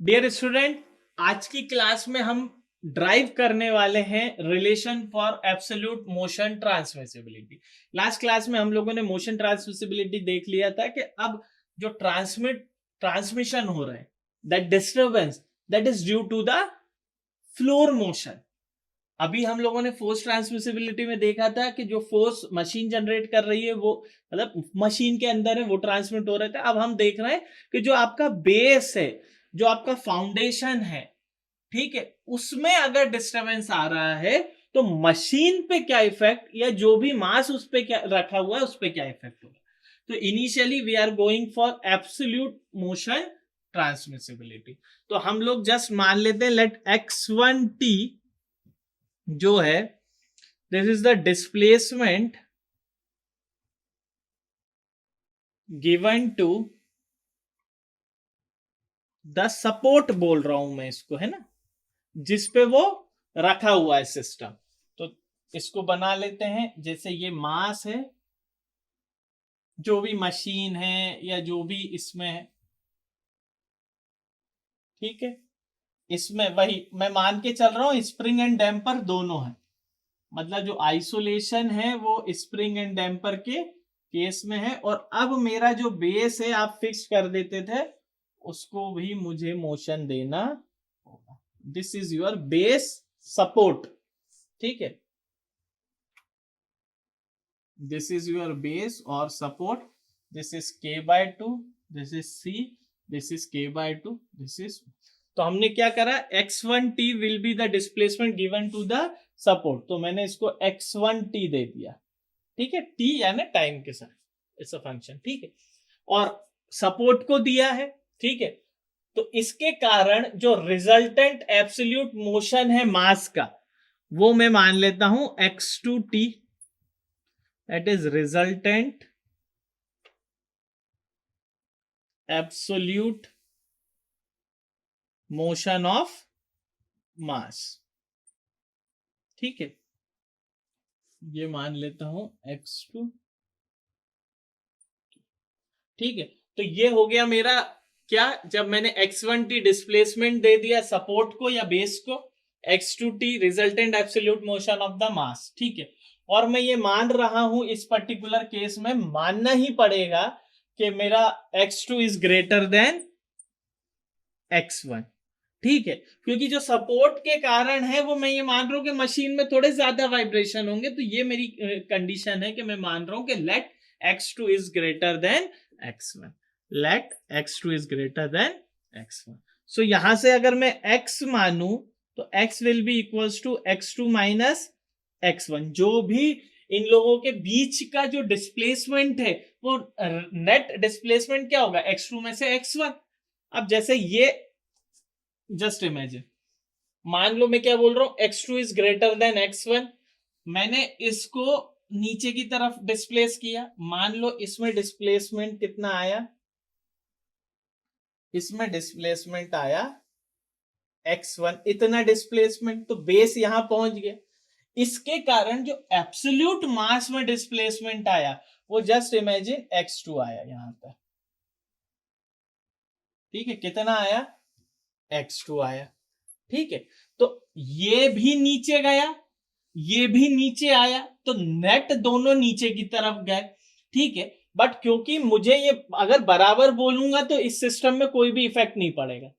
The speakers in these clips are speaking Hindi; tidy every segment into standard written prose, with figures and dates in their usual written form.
डियर स्टूडेंट, आज की क्लास में हम ड्राइव करने वाले हैं relation for absolute motion transmissibility. Last class में हम लोगों ने मोशन ट्रांसमिसिबिलिटी देख लिया था कि अब जो ट्रांसमिशन हो रहा है, that disturbance that is due to the floor motion. अभी हम लोगों ने फोर्स ट्रांसमिसिबिलिटी में देखा था कि जो फोर्स मशीन जनरेट कर रही है वो मतलब मशीन के अंदर है, वो ट्रांसमिट हो रहे थे। अब हम देख रहे हैं कि जो आपका बेस है, जो आपका फाउंडेशन है, ठीक है, उसमें अगर डिस्टरबेंस आ रहा है तो मशीन पे क्या इफेक्ट, या जो भी मास उस पे क्या रखा हुआ है उस पे क्या इफेक्ट होगा। तो initially we are going for absolute motion transmissibility. तो हम लोग जस्ट मान लेते हैं लेट x1t जो है, this is the displacement given to the support, बोल रहा हूं मैं इसको, है ना, जिसपे वो रखा हुआ है सिस्टम। तो इसको बना लेते हैं, जैसे ये मास है, जो भी मशीन है या जो भी इसमें है, ठीक है। इसमें वही मैं मान के चल रहा हूं, स्प्रिंग एंड डैम्पर दोनों है, मतलब जो आइसोलेशन है वो स्प्रिंग एंड डैम्पर के केस में है। और अब मेरा जो बेस है आप फिक्स कर देते थे, उसको भी मुझे मोशन देना होगा। This is your base support, ठीक है, दिस इज योर बेस और support. This is k/2, this is c, this is k/2, this is. तो हमने क्या करा, x1t will be the displacement given to the support, तो मैंने इसको x1t दे दिया, ठीक है, t यानी टाइम के साथ, इट्स अ फंक्शन, ठीक है, और सपोर्ट को दिया है, ठीक है। तो इसके कारण जो रिजल्टेंट एब्सोल्यूट मोशन है मास का, वो मैं मान लेता हूं x2t, that is resultant absolute motion of mass, ठीक है, ये मान लेता हूं x2, ठीक है। तो ये हो गया मेरा क्या, जब मैंने x1t डिस्प्लेसमेंट दे दिया सपोर्ट को या बेस को, x2t resultant absolute motion of the mass, ठीक है। और मैं ये मान रहा हूं, इस पर्टिकुलर केस में मानना ही पड़ेगा कि मेरा x2 is greater than x1, ठीक है, क्योंकि जो सपोर्ट के कारण है वो मैं ये मान रहा हूं कि मशीन में थोड़े ज्यादा वाइब्रेशन होंगे। तो ये मेरी कंडीशन है कि मैं मान रहा हूं कि let x2 is greater than x1, let x2 is greater than x1। So यहां से अगर मैं x मानू तो x will be equals to x2 minus x1। जो भी इन लोगों के बीच का जो डिस्प्लेसमेंट है वो नेट डिस्प्लेसमेंट क्या होगा, x2 में से x1। अब जैसे ये जस्ट इमेजिन, मान लो मैं क्या बोल रहा हूं, x2 is greater than x1, मैंने इसको नीचे की तरफ डिस्प्लेस किया, मान लो इसमें डिस्प्लेसमेंट कितना आया, इसमें डिस्प्लेसमेंट आया x1, इतना डिस्प्लेसमेंट, तो बेस यहां पहुंच गया। इसके कारण जो एब्सोल्यूट मास में डिस्प्लेसमेंट आया वो जस्ट इमेजिन x2 आया यहां पर, ठीक है, कितना आया, x2 आया, ठीक है। तो ये भी नीचे गया, ये भी नीचे आया, तो नेट दोनों नीचे की तरफ गए, ठीक है। बट क्योंकि मुझे ये अगर बराबर बोलूंगा तो इस सिस्टम में कोई भी इफेक्ट नहीं पड़ेगा,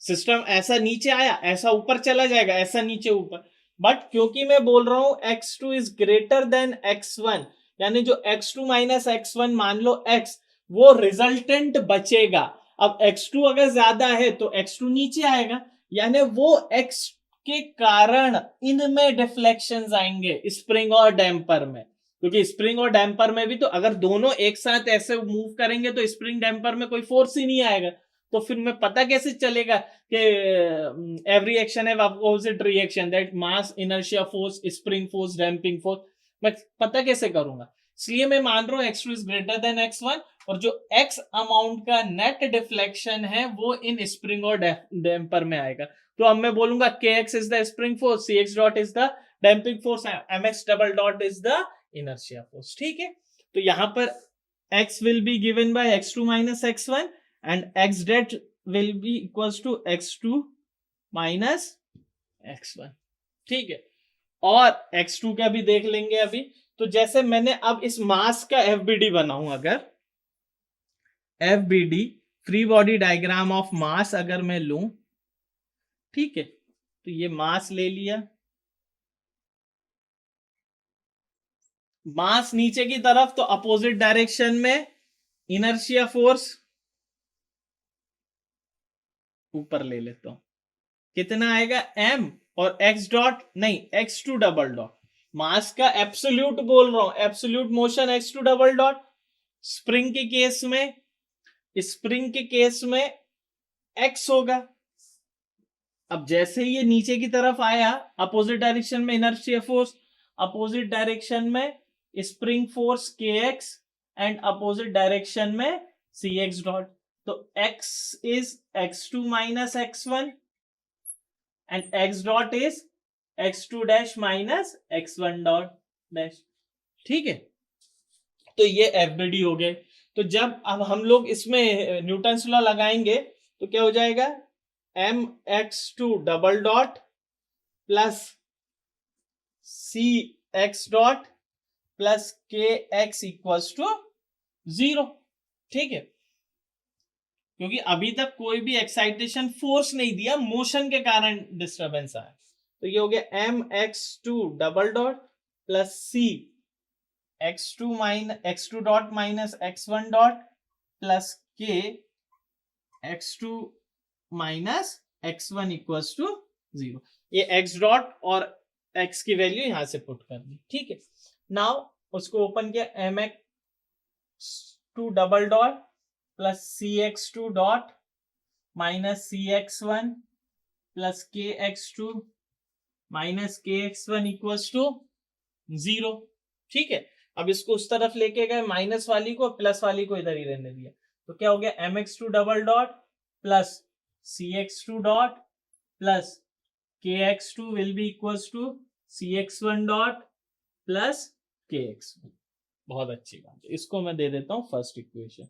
सिस्टम ऐसा नीचे आया ऐसा ऊपर चला जाएगा, ऐसा नीचे ऊपर। बट क्योंकि मैं बोल रहा हूं x2 is greater than x1, यानी जो x2 माइनस x1 मान लो x, वो रिजल्टेंट बचेगा। अब x2 अगर ज्यादा है तो x2 नीचे आएगा, यानी वो x के कारण इनमें डिफ्लेक्शंस आएंगे स्प्रिंग और डैम्पर में, क्योंकि स्प्रिंग और डैम्पर में भी तो अगर दोनों एक साथ ऐसे मूव करेंगे तो स्प्रिंग डैम्पर में कोई फोर्स ही नहीं आएगा। तो फिर मैं पता कैसे चलेगा कि एवरी एक्शन है opposite reaction, that mass inertia force spring force damping force, मैं पता कैसे करूंगा। इसलिए मैं मान रहा हूं x2 is greater than x1, और जो x अमाउंट का नेट डिफ्लेक्शन है वो इन स्प्रिंग और डैम्पर में आएगा। तो अब मैं बोलूंगा kx is the spring force, cx dot is the damping force, mx double dot is the inertia force, ठीक है। तो यहां पर x will be given by x2 minus x1 and x dash will be equals to x2 minus x1। ठीक है, और x2 का भी देख लेंगे अभी। तो जैसे मैंने अब इस मास का FBD बनाऊं, अगर FBD free body diagram of mass अगर मैं लूं, ठीक है, तो ये मास ले लिया, मास नीचे की तरफ, तो अपोजिट डायरेक्शन में इनर्शिया फोर्स ऊपर ले लेता हूं, कितना आएगा m, और x डॉट नहीं x2 डबल डॉट, मास का एब्सोल्यूट बोल रहा हूं, absolute motion x2 double dot. Spring के केस में, स्प्रिंग के केस में x होगा। अब जैसे ही ये नीचे की तरफ आया, अपोजिट डायरेक्शन में इनर्शिया फोर्स, अपोजिट डायरेक्शन में spring force kx, and opposite direction में cx डॉट। तो x is x2 minus x1 and x dot is x2 dash minus x1 dot dash. ठीक है, तो ये FBD हो गए। तो जब अब हम लोग इसमें न्यूटन्स लॉ लगाएंगे तो क्या हो जाएगा, mx2 double dot plus cx dot plus kx equals to 0। ठीक है, क्योंकि अभी तक कोई भी एक्साइटेशन फोर्स नहीं दिया, मोशन के कारण डिस्टरबेंस आया। तो ये हो गया mx2 double dot plus c x2 dot minus x1 dot plus k x2 minus x1 equals to 0। ये x डॉट और x की वैल्यू यहां से पुट कर दी। ठीक है, नाउ उसको ओपन किया, mx2 double dot plus cx2 dot minus cx1 plus kx2 minus kx1 equals to 0। ठीक है, अब इसको उस तरफ लेके गए, माइनस वाली को, प्लस वाली को इधर ही रहने दिया। तो क्या हो गया, mx2 double dot plus cx2 dot plus kx2 will be equals to cx1 dot plus kx1। बहुत अच्छी बात है, इसको मैं दे देता हूं फर्स्ट इक्वेशन।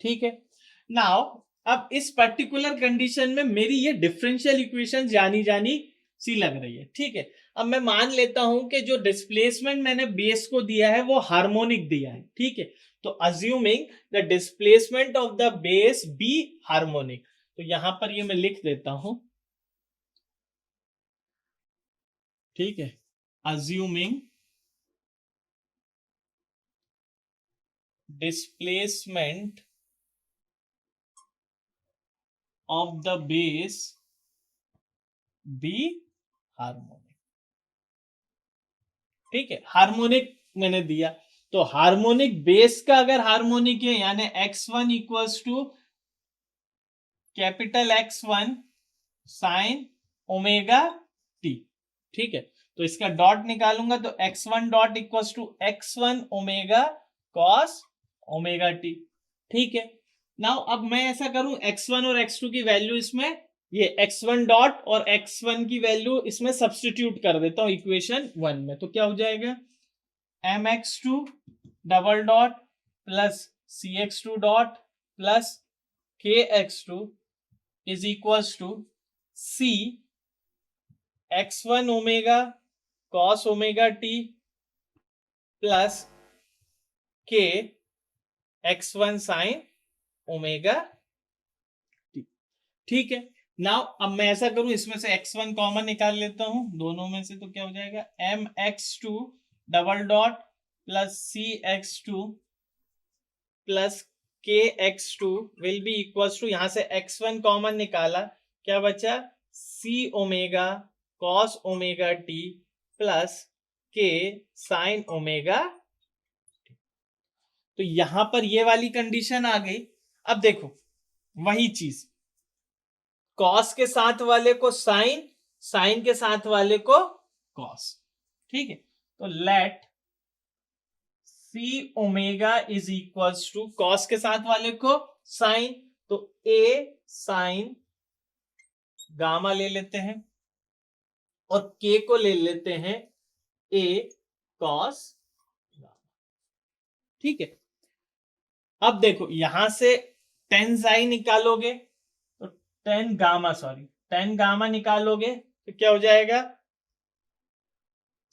ठीक है, नाउ अब इस पर्टिकुलर कंडीशन में मेरी ये डिफरेंशियल इक्वेशन जानी जानी सी लग रही है। ठीक है, अब मैं मान लेता हूं कि जो डिस्प्लेसमेंट मैंने बेस को दिया है वो हार्मोनिक दिया है। ठीक है, तो assuming the displacement of the base be harmonic, तो यहां पर ये मैं लिख देता हूं। ठीक है, assuming displacement of the base be harmonic. ठीक है, हार्मोनिक मैंने दिया, तो हार्मोनिक बेस का अगर हार्मोनिक है, यानी x1 equals to capital X1 sine omega T. ठीक है, तो इसका डॉट निकालूंगा तो x1 dot equals to x1 omega cos omega T. ठीक है, नाउ अब मैं ऐसा करूं, x1 और x2 की वैल्यू इसमें, ये x1 डॉट और x1 की वैल्यू इसमें सब्स्टिट्यूट कर देता हूं इक्वेशन 1 में। तो क्या हो जाएगा, mx2 double dot plus cx2 dot plus kx2 is equals to c x1 omega cos omega T plus k x1 sine omega T. ठीक है, नाउ अब मैं ऐसा करूं, इसमें से x1 कॉमन निकाल लेता हूं दोनों में से, तो क्या हो जाएगा, mx2 double dot plus cx2 plus kx2 will be equals to, यहां से x1 कॉमन निकाला, क्या बचा, c omega cos omega T plus k sine omega. तो यहां पर ये वाली कंडीशन आ गई। अब देखो वही चीज, कॉस के साथ वाले को साइन, साइन के साथ वाले को कॉस। ठीक है, तो let c omega is equals to, cos के साथ वाले को साइन, तो a साइन गामा ले लेते हैं और k को ले लेते हैं a कॉस गामा। ठीक है, अब देखो यहां से टेन साई निकालोगे तो टेन गामा निकालोगे तो क्या हो जाएगा,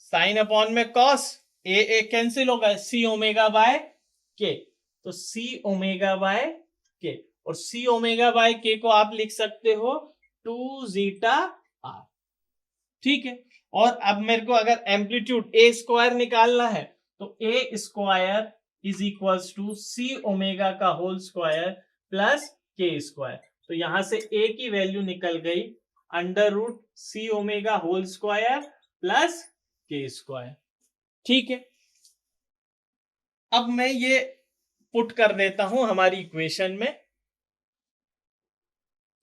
साइन अपॉन में कॉस, ए कैंसिल होगा, सी ओमेगा बाय के, तो सी ओमेगा बाय के, और सी ओमेगा बाय के को आप लिख सकते हो 2 जीटा आर। ठीक है, और अब मेरे को अगर एम्पलीट्यूड ए स्क्वायर निकालना है तो A square is equals to C omega का whole square plus K square. तो यहां से ए की वैल्यू निकल गई under root C omega whole square plus K square. ठीक है, अब मैं ये पुट कर देता हूं हमारी इक्वेशन में।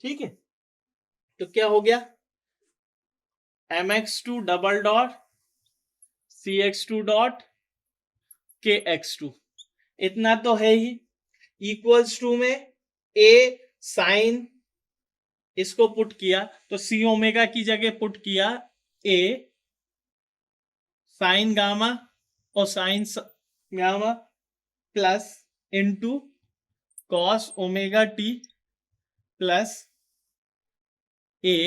ठीक है, तो क्या हो गया, mx2 double dot cx2 dot kx2, इतना तो है ही, इक्वल्स टू में a साइन, इसको पुट किया तो सी ओमेगा की जगह पुट किया a साइन गामा और sine gamma plus into cos omega T plus A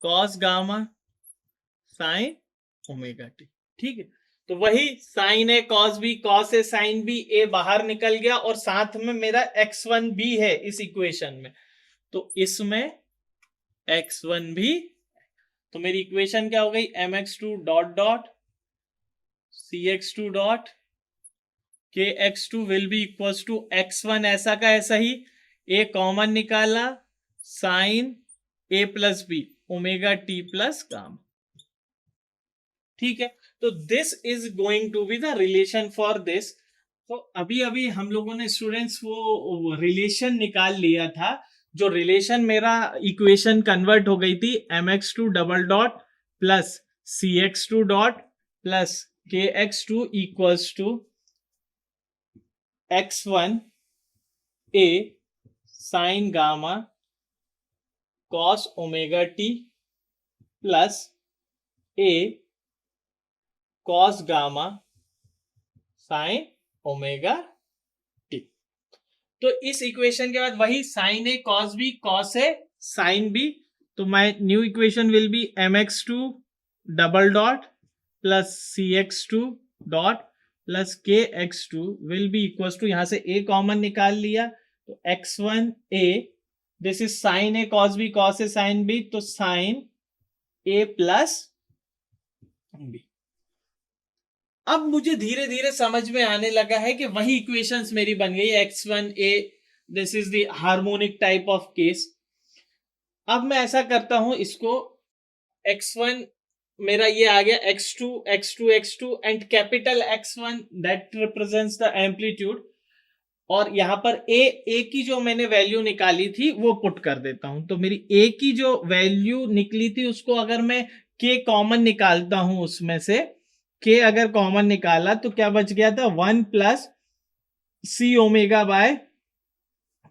cos gamma sine omega T. ठीक है, तो वही sine A cos B, cos A sine B, A बाहर निकल गया और साथ में मेरा x1 भी है इस इक्वेशन में, तो इसमें x1 भी, तो मेरी इक्वेशन क्या हो गई, mx2 dot dot cx2 dot kx2 will be equals to x1 ऐसा का ऐसा ही, ए कॉमन निकाला, sine A plus B omega T plus gamma. ठीक है, तो this is going to be the relation for this. तो अभी अभी हम लोगों ने स्टूडेंट्स वो रिलेशन निकाल लिया था, जो रिलेशन मेरा इक्वेशन कन्वर्ट हो गई थी mx2 double dot plus cx2 dot plus kx2 equals to x1 a sine gamma cos omega T plus a cos gamma sine omega t. तो इस इक्वेशन के बाद वही sine A cos B cos A sine B, तो my new equation will be mx2 double dot plus cx2 dot plus kx2 will be equals to, यहां से a कॉमन निकाल लिया तो x1 a, this is sine A cos B cos A sine B, तो साइन ए प्लस बी। अब मुझे धीरे धीरे समझ में आने लगा है कि वही इक्वेशंस मेरी बन गई, x1 a, this is the harmonic type of case. अब मैं ऐसा करता हूं, इसको x1 मेरा ये आ गया, x2 x2 x2 and capital x1 that represents the amplitude, और यहां पर a की जो मैंने वैल्यू निकाली थी वो पुट कर देता हूं। तो मेरी a की जो वैल्यू निकली थी उसको अगर मैं k कॉमन निकालता हूं, उसमें से k अगर कॉमन निकाला तो क्या बच गया था, 1 प्लस सी ओमेगा बाय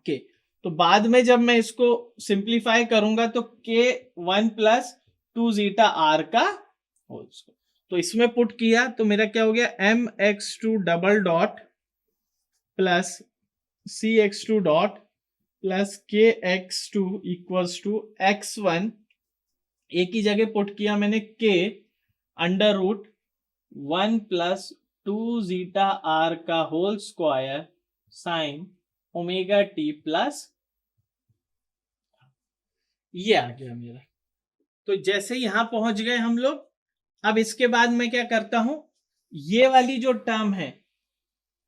के। तो बाद में जब मैं इसको सिंप्लीफाई करूंगा तो k 1 प्लस 2 जीटा आर का होल स्क्वायर, तो इसमें पुट किया तो मेरा क्या हो गया, mx2 double dot plus cx2 dot plus kx2 equals to x1, A की जगह पुट किया मैंने k under root 1 plus 2 zeta are का whole square sine omega T plus, ये आ गया मेरा। तो जैसे यहां पहुंच गए हम लोग, अब इसके बाद मैं क्या करता हूं, ये वाली जो टर्म है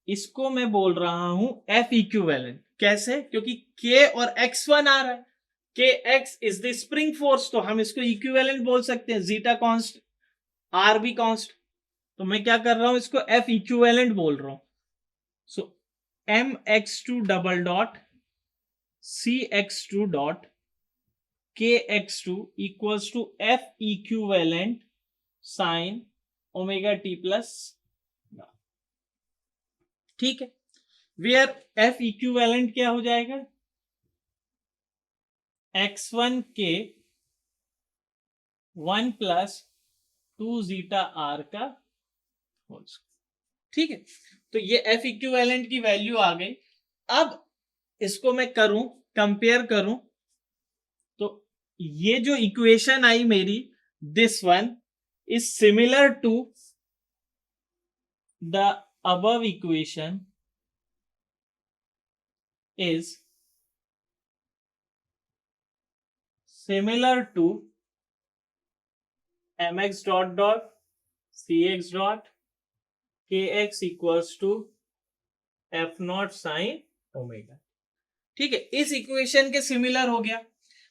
इसको मैं बोल रहा हूं एफ इक्विवेलेंट। कैसे, क्योंकि k और x1 आ रहा है, के x is the spring force, तो हम इसको इक्विवेलेंट बोल सकते हैं, जीटा कॉन्स्ट आर भी कॉन्स्ट, तो मैं क्या कर रहा हूं, इसको एफ इक्विवेलेंट बोल रहा हूं। So mx2 double dot cx2 dot kx2 equals to F equivalent sine omega T plus. ठीक है, वेयर एफ इक्विवेलेंट क्या हो जाएगा, x1 के 1 प्लस 2 जीटा आर का होल स्क्वायर। ठीक है, तो ये एफ इक्विवेलेंट की वैल्यू आ गई। अब इसको मैं करूं, कंपेयर करूं, तो ये जो इक्वेशन आई मेरी, this one is similar to the above equation is similar to mx dot dot cx dot kx equals to f naught sin omega. ठीक है, इस इक्वेशन के सिमिलर हो गया।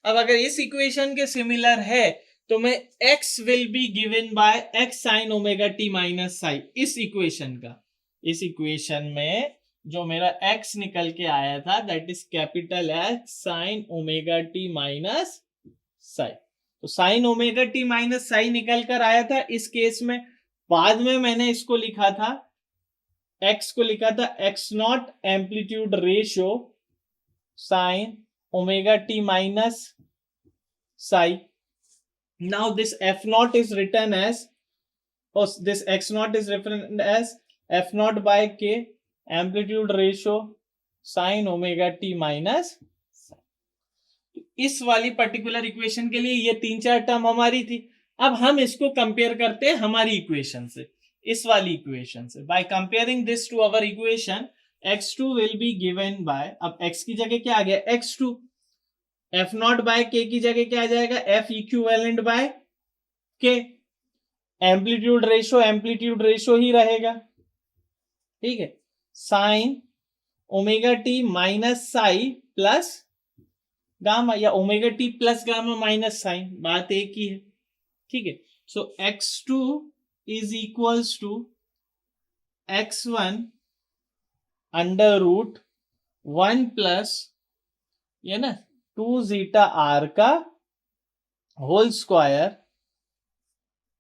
अब अगर इस इक्वेशन के सिमिलर है तो मैं x will be given bye x sin omega t minus psi, इस इक्वेशन का, इस इक्वेशन में जो मेरा x निकल के आया था that is capital X sine omega T minus psi. तो sine omega T minus psi निकल कर आया था इस केस में। बाद में मैंने इसको लिखा था, x को लिखा था x naught amplitude ratio sine omega T minus psi. Now this f naught is written as, this x naught is written as f naught by k amplitude ratio sine omega T minus. इस वाली पर्टिकुलर इक्वेशन के लिए ये 3-4 टर्म हमारी थी। अब हम इसको कंपेयर करते हैं हमारी इक्वेशन से, इस वाली इक्वेशन से। By comparing this to our equation x2 will be given by, अब x की जगह क्या आ गया x2, f naught by k की जगह क्या आ जाएगा f equivalent by k, amplitude ratio ही रहेगा। ठीक है, sine omega T minus psi plus gamma, या omega T plus gamma minus sine, बात एक ही है। ठीक है, so x2 is equals to x1 under root 1 plus, ये ना 2 जीटा आर का whole square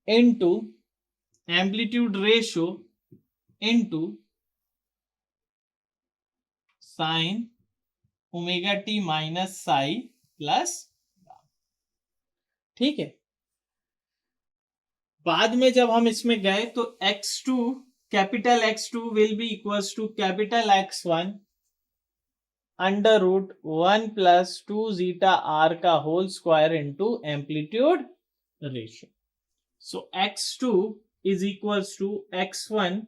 into amplitude ratio into sine omega T minus psi plus. ठीक है, बाद में जब हम इसमें गए तो x2, capital X2 will be equals to capital X1 under root 1 plus 2 zeta are का whole square into amplitude ratio. So x2 is equals to x1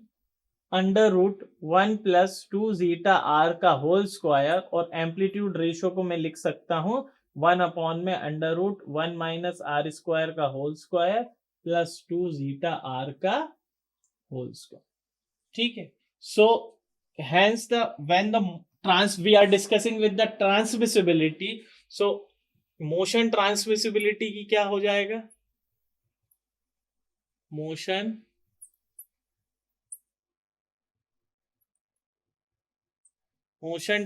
under root 1 plus 2 zeta are का होल स्क्वायर, और एम्पलीट्यूड रेशियो को मैं लिख सकता हूं 1 अपॉन में under root 1 minus are square का whole square plus 2 zeta are का होल स्क्वायर। ठीक है, सो hence the when the we are discussing with the transmissibility, so motion transmissibility की क्या हो जाएगा, motion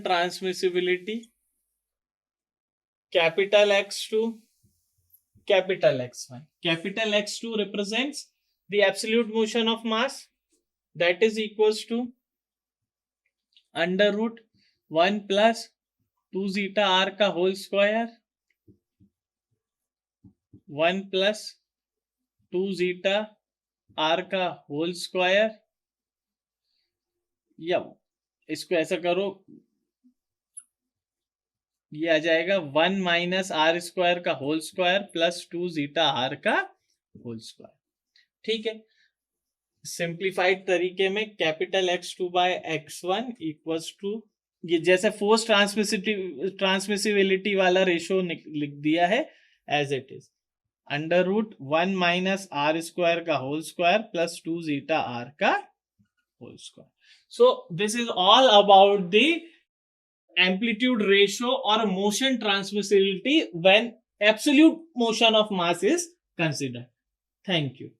transmissibility capital X2 capital X1, capital X2 represents the absolute motion of mass that is equals to under root 1 plus 2 zeta r का whole square 1 plus 2 zeta r का होल स्क्वायर, या इसको ऐसा करो, ये आ जाएगा 1 माइनस आर स्क्वायर का whole square plus 2 zeta are का होल स्क्वायर। ठीक है, सिंप्लीफाइड तरीके में capital X2 bye X1 equals to, ये जैसे फोर्स ट्रांसमिसिबिलिटी वाला रेशियो लिख दिया है as it is, under root 1 minus are square का whole square plus 2 zeta are का whole square. So this is all about the amplitude ratio or motion transmissibility when absolute motion of mass is considered. Thank you.